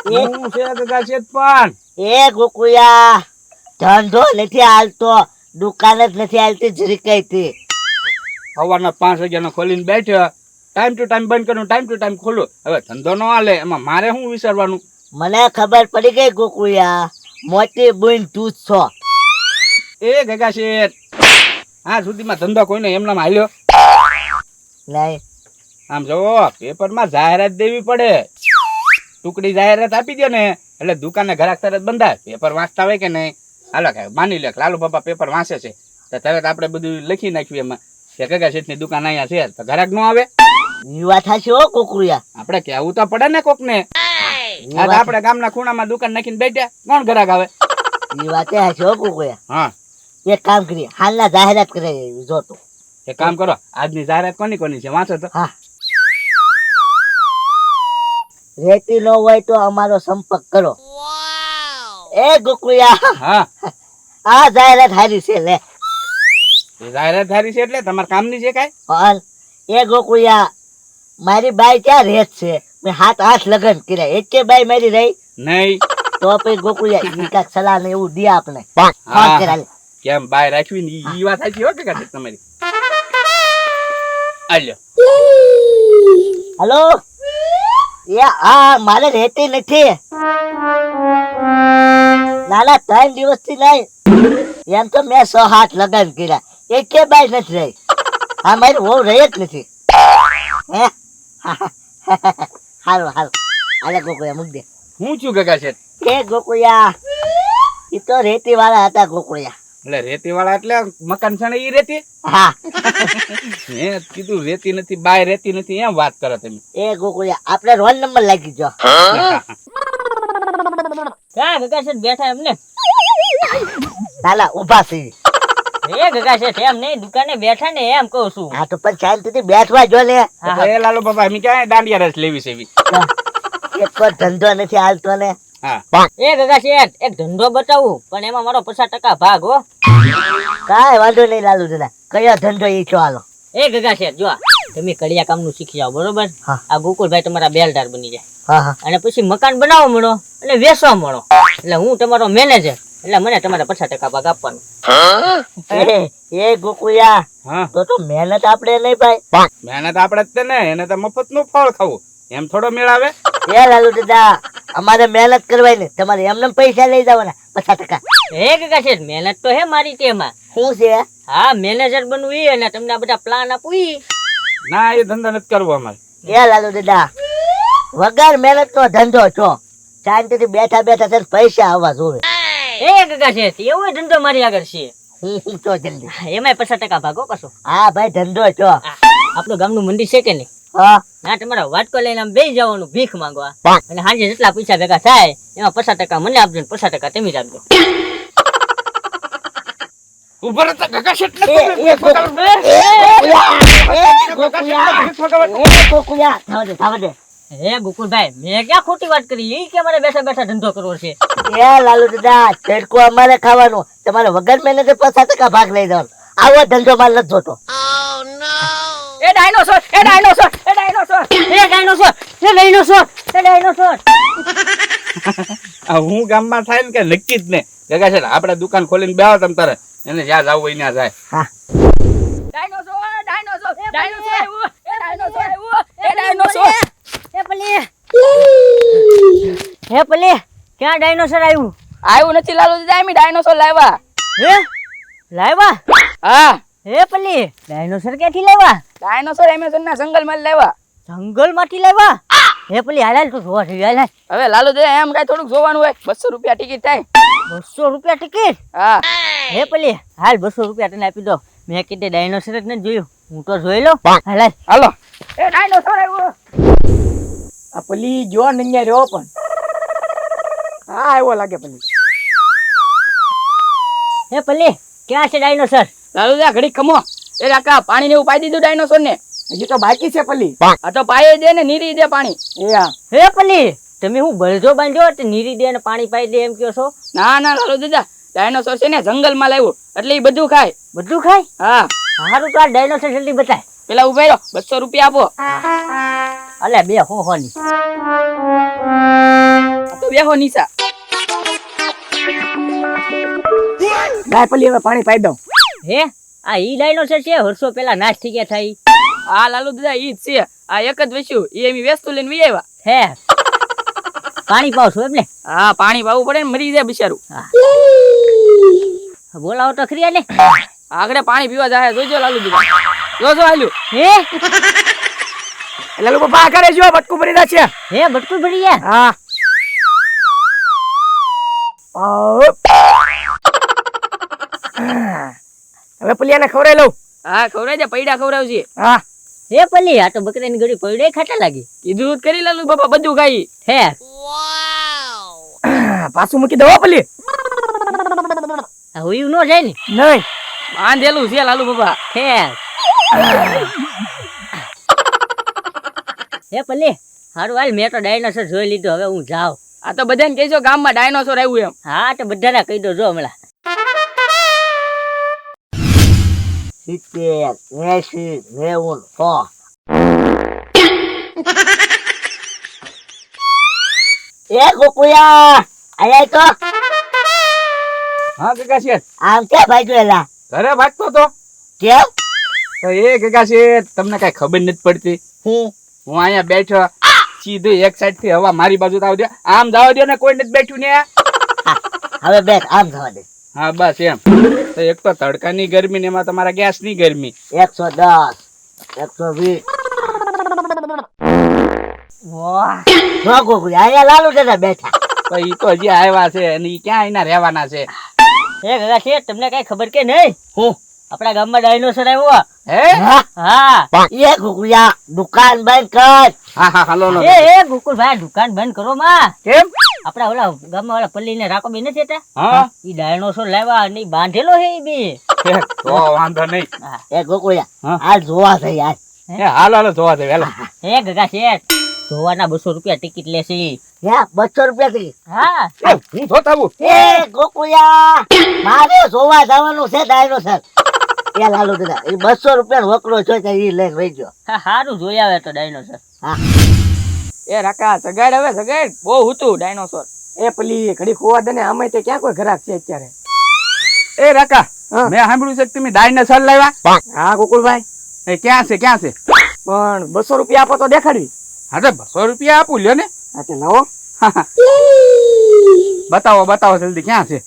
હું છે ગગા છે પણ એ ગોકુયા ધંધો નથી હાલતો, દુકાન જ નથી હાલતી જરીકાઈથી. સવારના 5 વાગ્યાનો ખોલીને બેઠ્યો, ટાઈમ ટુ ટાઈમ બંધ કરું, ટાઈમ ટુ ટાઈમ ખોલું. હવે ધંધો ન હાલે એમાં મારે શું વિચારવાનું? મને ખબર પડી ગઈ ગોકુયા, મોટી બુન તું જ છો. એ ગગા શેઠ, આ સુધીમાં ધંધો કોઈને એમનામ હાલ્યો નહીં. આમ જો પેપરમાં જાહેરાત દેવી પડે, ટુકડી જાહેરાત આપી દો ને એટલે દુકાને ઘરાક તરત બંધાય. પેપર વાંચતા હોય કે નહીં? હાલો કે માની લે લાલુ બાપા પેપર વાંચે છે તો તરત આપણે બધું લખી નાખ્યું એમાં કે ગગા શેઠની દુકાન અહીંયા છે, તો ઘરાક ન આવે? ઈ વાત થાશે હો ગોકુયા. આપણે કહેવું તો પડે ને કોક ને. આપણે ગામના ખૂણામાં દુકાન નાખીને બેઠા, કોણ ઘરાક આવે? ઈ વાત થાશે હો ગોકુયા. હા, એક કામ કરીએ, હાલના જાહેરાત કરે જોતો. એક કામ કરો, આજની જાહેરાત કોની કોની છે વાંચો તો. હા, રેતી ન હોય તો અમારો સંપર્ક કરો. એ ગોકુયા, હા, આ જાહેરાત હારી છે લે. એ જાહેરાત હારી છે એટલે તમારા કામની છે કાંઈ? હાલ. એ ગોકુયા, મારી બાઈ ક્યાં રેત છે? મેં 7-8 લગ્ન કર્યા, એક કે બાઈ મારી રહી નહીં. તો પછી ગોકુયા ઈ કાક સલાહ ને એવું દે આપણે. હા, ફોન કરા લે. કેમ બાય રાખવી ને ઈ વાત સાચી હો કે કાંઈ તમારી. આલ્યો. હલો. એ આ મારે રહેતી નથી. નાના 3 દિવસથી નહીં. એમ તો મેં 6-8 લગ્ન કર્યા, એક કે બાઈ નથી રહી. હા, મારી વહુ રહી જ નથી. હે હારું હારું, હાલે ગોકુયા મૂક દે. હું છું ગગા શેઠ? એ ગોકુયા, ઈ તો રેતી વાળા હતા ગોકુયા. એટલે રેતી વાળા એટલે મકાન છે ને ઈ રેતી? હા. મેં કીધું રેતી નથી, બાય રેતી નથી, એમ વાત કરો તમે. એ ગોકુયા, આપણે રોલ નંબર લાગી જો. ક્યાં ગગા શેઠ બેઠા એમને? ચાલા ઉભા છે. એ ગગા શેઠ એમ નહીં, દુકાને બેઠા ને એમ કહું છું. હા તો પણ શાંતિથી બેઠવા જો ને. એ લાલુ બાપા અમે ક્યાં દાંડિયા રસ લેવી છે એવી? એક કોઈ ધંધો નથી હાલતો ને. હા, એ ગગા શેઠ એક ધંધો બતાવું, પણ એમાં મારો 50% ભાગ હો. કાંઈ વાંધો નહીં લાલુ દાદા, કયો ધંધો ઈ છો હાલો. એ ગગા શેઠ જો તમે કડિયા કામનું શીખી જાઓ બરોબર. હા. આ ગોકુલભાઈ તમારા બેલદાર બની જાય હા હા. અને પછી મકાન બનાવો મળો એટલે વેચવા મળો એટલે હું તમારો મેનેજર, એટલે મને તમારે 50% ભાગ આપવાનો. એ ગોકુયા, હા. તો મહેનત આપણે નહીં ભાઈ. મહેનત આપણે જ તે ને, એને તો મફત નું ફળ ખાવું એમ થોડો મેળ આવે? એ લાલુ દાદા, અમારે મહેનત કરવાની ને તમારે એમને પૈસા લઈ જવાના 50%. એ ગગા શેઠ મહેનત તો હે મારી તેમાં. શું છે? હા, મેનેજર બનવું ઈ અને તમને આ બધા પ્લાન આપું ઈ. ના, એ ધંધો નથી કરવો અમારે. એ લાલુ દાદા, વગર મહેનત નો ધંધો છો. શાંતિથી બેઠા બેઠા છે પૈસા આવવા જોવે. એ ગગા શેઠ એવો ધંધો મારી આગળ છે. હું તો જલ્દી. એમાંય 50% ભાગો કશો. હા ભાઈ, ધંધો છો. આપણું ગામનું મંદિર છે કે નહીં? હા. ના, તમારા વાટકો લઈને આમ બેસી જવાનું ભીખ માંગવા, અને સાંજે જેટલા પૈસા ભેગા થાય એમાં 50% મને આપજો ને 50% તમે જ આપજો. ઉભર હતા ગગા શેઠ ને ગોકુયા, થવા દે. હે ગોકુલભાઈ, મેં ક્યાં ખોટી વાત કરી? ઈ કે મારે બેઠા બેઠા ધંધો કરવો છે. એ લાલુ દાદા, છેડકો અમારે ખાવાનું, તમારે વગર મહેનતે 50% ભાગ લઈ જવાનો. આવો ધંધો મારે નથી જોતો. એ ડાયનોસોર, એ ડાયનોસોર, એ ડાયનોસોર, એ ડાયનોસોર, એ ડાયનોસોર, એ ડાયનોસોર. આ હું ગામમાં થાય ને કે નક્કી જ ને ગગા શેઠ, આપણે દુકાન ખોલીને બેહો તમ તારે, એને જ્યાં જાવ હોય ત્યાં જાય. હા. ડાયનોસોર, ડાયનોસોર, ડાયનોસોર આવ્યો, એ ડાયનોસોર આવ્યો, એ ડાયનોસોર. એ પલી, હે પલી, ક્યાં ડાયનોસોર આવ્યું? આવ્યું નથી લાલુ દાદા, એમ ડાયનોસોર લાવ્યા. હે લાવ્યા? હા, હે પલી, ડાયનોસોર ક્યાંથી લાવ્યા? ડાયનોસોર એમેઝોન ના જંગલ માં લાવ્યા. જંગલ માંથી લાવ્યા? હે પલી હાલ તો જોવા જોઈએ, હાલ. હવે લાલુ દાદા એમ કઈ થોડુંક જોવાનું હોય, 200 રૂપિયા ટિકિટ થાય. 200 રૂપિયા ટિકિટ? હા. હે પલી હાલ 200 રૂપિયા તને આપી દો. મેં કીધે ડાયનોસોર જ નથી જોયું, હું તો જોઈ લઉં. હાલ હાલ. હાલો. એ ડાયનોસોર આવ્યો. આ પલી જો નંગ્યા રહ્યો પણ. હા, આવ્યો લાગે પલી. હે પલી, ક્યાં છે ડાયનોસોર? લાલુ દાદા ઘડી ખમો. એ કાકા પાણી ને એવું પાઈ દીધું ડાયનોસોર ને? હજી તો બાકી છે પલી. આ તો પાઈ દે ને નીરી દે પાણી. એ હા. હે પલી, તમે હું બળજો બાંધ્યો તે નીરી દે ને પાણી પાઈ દે એમ કહો છો? ના ના લાલુ દાદા, ડાયનોસોર છે ને જંગલ માં લાવ્યું એટલે એ બધું ખાય. બધું ખાય? હા. સારું તો આ ડાયનોસોર જલ્દી બતાય. પેલા ઉભા રહ્યો, 200 રૂપિયા આપો. અલે બે હો ની. તો તો બેહો નીચા. ગાય પલી હવે પાણી પાઈ દઉં. હે આ ઈ ડાયનોસર છે વર્ષો પેલા નાશ થઈ ગયા થાય આ લાલુ દાદા ઈ જ છે. આ એક જ વેચ્યું એ એમ વેસ્તુ લઈને વી આવ્યા. હે પાણી પાવ છો એમને હા પાણી પાવું પડે ને મરી જાય બિચારું. બોલાવો તો ખરી ને આગળ પાણી પીવા જાય જોજો લાલુ દાદા. જોજો હાલ્યું. હે લાલુ બાપા કરે જો બટકું ભરી દા છે. હે બટકું ભરી ગયા હા હવે પલિયાને ખવડાવી લઉં. હા ખવડાવી દે પૈડા ખવડાવજે. હા હે પલી આ તો બકરાની ગળી પૈડે ખાટા લાગી કીધું જ કરી લાલુ બાપા બધું ખાઈ. હે પાછું મૂકી દો પલી. આ હોયું નો જાય ને નહીં બાંધેલું છે લાલુ બાપા. હે હે પલી હારું હાલ મેં તો ડાયનોસર જોઈ લીધું હવે હું જાઉં આ તો બધાને કહેજો ગામમાં ડાયનોસોર આવ્યું એમ. હા તો બધાને કહી દો જો હમણાં 70, 80, 90, 100. એ ગોકુયા આયા તો હા કાકા શેઠ આમ ક્યાં ભાઈ જોયેલા ઘરે ભાગતો તો કેમ તો એ કાકા શેઠ તમને કઈ ખબર નથી પડતી હું હું અહીંયા બેઠો સીધું એક સાઈડ થી હવા મારી બાજુ તો આવજો આમ જવા દો ને કોઈ નથી બેઠું ને હવે બેસ આમ થવા દે હા બસ એમ તો એક તો તડકાની ગરમી ને એમાં તમારા ગેસ ની ગરમી 110, 120. વાહ જો ગોકુયા અહીંયા લાલુ દાદા બેઠા તો ઈ તો હજી આવ્યા છે અને ઈ ક્યાં એના રહેવાના છે હે ગગા છે તમને કઈ ખબર કે નહીં હું આપણા ગામમાં ડાયનોસર આવ્યો હે હા એ ગોકુયા દુકાન બંધ કર હા હા હાલો લો એ ગોકુલભાઈ દુકાન બંધ કરો માં કેમ આપડા ઓલા ગામમાં ઓલા પલ્લી ને રાકો બે નથી હતા હા ઈ ડાયનોસર લાવ્યા અને ઈ બાંધેલો હે ઈ બે તો વાંધો નહીં એ ગોકુયા હા. આ જોવા થઈ યાર હે હાલો હાલો જોવા દે વેલા હે ગગા શેઠ જોવાના 200 રૂપિયા ટિકિટ લેશે ઈ. યા 200 રૂપિયા થી હા હું જોતા આવું એ ગોકુયા મારે જોવા જવાનું છે ડાયનોસર એ લાલુ દાદા એ 200 રૂપિયા વકરો છે તો ઈ લઈને વઈ ગયો હા હારું જોઈ આવે તો ડાયનોસર હા એ રાકા જગાડ હવે જગાડ બહુ હતું ડાયનોસોર. એ પલી ઘડી ખોવા દે ને આમે તે ક્યાં કોઈ ઘરાક છે અત્યારે. એ રાકા હા. મેં સાંભળ્યું છે કે તમે ડાયનાસોર લાવ્યા હા ગોકુળભાઈ એ ક્યાં છે પણ 200 રૂપિયા આપો તો દેખાડવી. હા તો 200 રૂપિયા આપું લ્યો ને હા તે લાવો. બતાવો બતાવો જલ્દી ક્યાં છે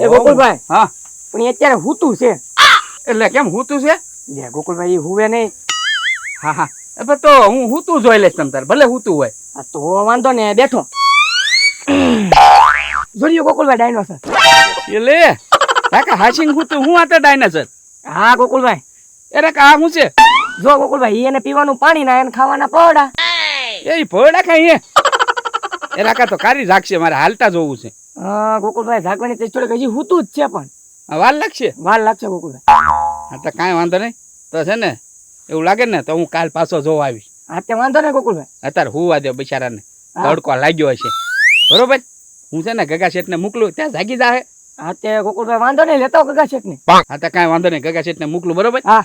એ ગોકુળભાઈ હા પણ એ અત્યારે હુતું છે. એટલે કેમ હુતું છે જે ગોકુળભાઈ ઈ હુવે નહીં. હા હા હવે તો હું હુતું જોઈ લઈશ તમ તાર ભલે હુતું હોય આ તો વાંધો ને બેઠો. જોયું ગોકુળભાઈ ડાયનોસર. એટલે રાકા હાસીન હુતું હું આતે ડાયનાસોર હા ગોકુળભાઈ એ રાકા આ હું છે જો ગોકુળભાઈ એને પીવાનું પાણી ના એને ખાવાના પૌડા. એ ભોળા ખાઈ એ રાકા તો કારી રાખશે મારે હાલતા જોવું છે હા ગોકુળભાઈ જાગવાની તે થોડીક હજી હુતું જ છે પણ આ વાર લાગશે વાર લાગશે ગોકુળભાઈ. હા તો કાંઈ વાંધો નહીં તો છે ને એવું લાગે ને તો હું કાલ પાછો જોવા આવીશ હા તે વાંધો નહીં ગોકુળભાઈ. અત્યારે હુવા દે બિચારાને હા. તડકો લાગ્યો હશે બરોબર હું છે ને ગગા શેઠને મોકલું ત્યાં જાગી જાહે હા તે ગોકુળભાઈ વાંધો નહીં લેતો ગગા શેઠ ને. હા તો કાંઈ વાંધો નહીં ગગા શેઠને મોકલું બરોબર હા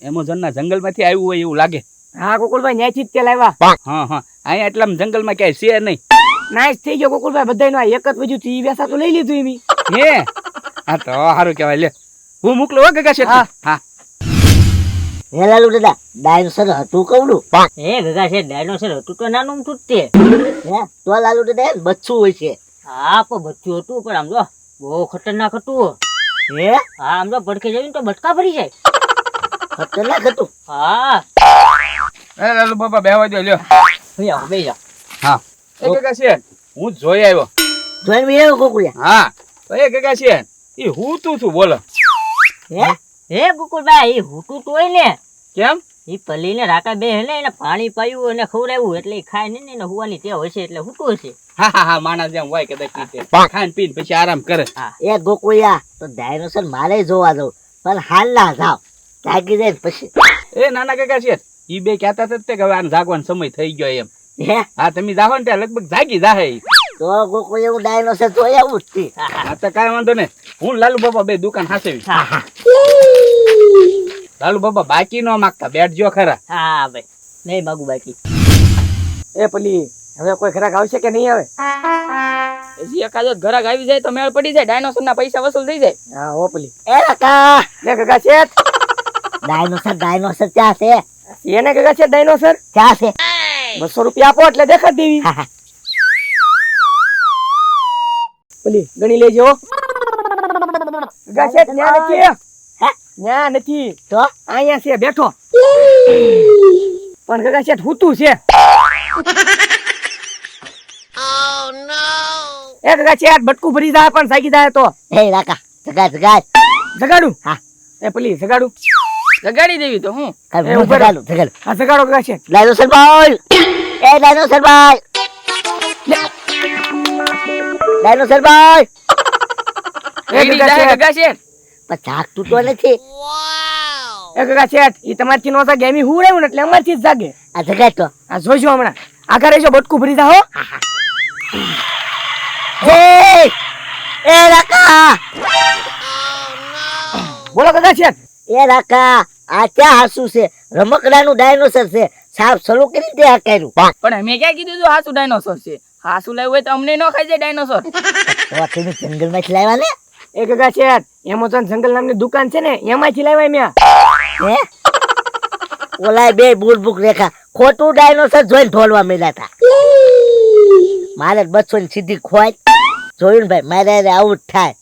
એમેઝોનના જંગલમાંથી આવ્યું હોય એવું લાગે હા ગોકુળભાઈ ન્યાયથી જ તે લાવ્યા. હા હા અહીંયા એટલા જંગલમાં ક્યાંય છે નહીં નાઈસ થઈ ગયો ગોકુળભાઈ બધાયનો આ એક જ વજુ થી વેસા તો લઈ લીધું એમી. હે હા તો સારું કહેવાય લે હું મોકલું હો ગગા શેઠ હા. હા હે લાલુ દાદા ડાયનોસર હતું કવડું હે ગગા છે ડાયનોસર હતું તો નાનું હતું જ તે હે તો લાલુ દાદા એને બચ્ચું હોય છે હા પણ બચ્ચું હતું પણ આમ જો બહુ ખતરનાક હતું હે હા આમ જો પડખે જઈને તો બટકા ભરી જાય ખતરનાક હતું હા એ લાલુ બાબા બેહવા દો લ્યો બે જાઓ હા એ ગગા શેઠ હું જ જોઈ આવ્યો જોઈને બી આવ્યો ગોકુળિયા હા તો એ ગગા શેઠ એ હું તું છું બોલો હે હે ગોકુળભાઈ ઈ હુતું તો હોય ને કેમ ઈ પલ્લી ને રાકા બે હે ને એને પાણી પાયું અને ખવડાવ્યું એટલે ઈ ખાય ને એને હુવાની ટેવ હશે એટલે હુતું હશે હા હા હા માણસ જેમ હોય કદાચ રીતે ખાઈને પીને પછી આરામ કરે એ ગોકુળિયા તો ડાયનોસર મારે જોવા જવું પણ હાલ ના જાવ જાગી જાય ને પછી એ નાના કાકા છે ઈ બે કહેતા હતા તે કે હવે આને જાગવાનો સમય થઈ ગયો એમ હે હા તમે જાહો ને ત્યાં લગભગ જાગી જાહે ઈ. તો ગોકુળિયા હું ડાયનોસર જોઈ આવું જ તી. હા તો કાંઈ વાંધો નહીં હું લાલુ બાબા બે દુકાન હાસેવી હા હા લાલુ બાબા બાકી ન માગતા બેઠજો ખરા હા ભાઈ નહીં માગું બાકી એ પલી હવે કોઈ ગ્રાહક આવશે કે નહીં આવે? હજી એકાદો ગ્રાહક આવી જાય તો મેળ પડી જાય, ડાયનોસર ના પૈસા વસૂલ થઈ જાય. હા ઓપલી એ કાકા લે ગગા શેઠ, ડાયનોસર ક્યાં છે? એને ગગા શેઠ ડાયનોસર ક્યાં છે? 200 રૂપિયા આપો એટલે દેખાડ દેવી. હા, હા. ઓલી ગણી લેજો. ગગા શેઠ ન્યા નથી. હે? ન્યા નથી, તો અહીંયા છે બેઠો. પણ ગગા શેઠ હુતું છે. એ ગગા શેઠ બટકું ભરી જાય પણ જાગી જાય તો એ કાકા જગાડ જગાડું. હા. એ પેલી જગાડું, જગાડી દેવી તો હું. કાલ એ હું ઉભો રહો. જગાડું હા જગાડો ગગા શેઠ. ડાયનોસર ભાઈ એ ડાયનોસર ભાઈ ડાયનોસર ભાઈ એ ગગા શેઠ, ગગા શેઠ, પણ જાગતું તો નથી. એ ગગા શેઠ, ઈ તમારથી નો જાગે એમ હું રહ્યું ને એટલે અમારથી જ જાગે. આ જગાડ તો આ જોઈજો હમણાં. આગળ રહેજો, બટકું ભરી જા હો. એ કાકા બોલો ગગા શેઠ. એ કાકા આ ક્યાં હાસુ છે? રમકડાનું ડાયનોસર છે. સાફ શરૂ કરી દે આ કર્યું પણ અમે ક્યાં કીધું તું હાસુ ડાયનોસોર છે? હાસુ લાવ્યું હોય તો અમને નો ખાઈ જાય ડાયનોસોર. તો તમે જંગલમાંથી લાવ્યા ને? એ ગગા શેઠ, એમેઝોન જંગલ નામની દુકાન છે ને એમાંથી લાવ્યા મેં. હે ઓલાય બે બુરબુક રેખા ખોટું ડાયનોસર જોઈને ઢોલવા મળ્યા હતા. મારે 200 ની સીધી ખોટ જોયું ને ભાઈ, મારે આવું જ થાય.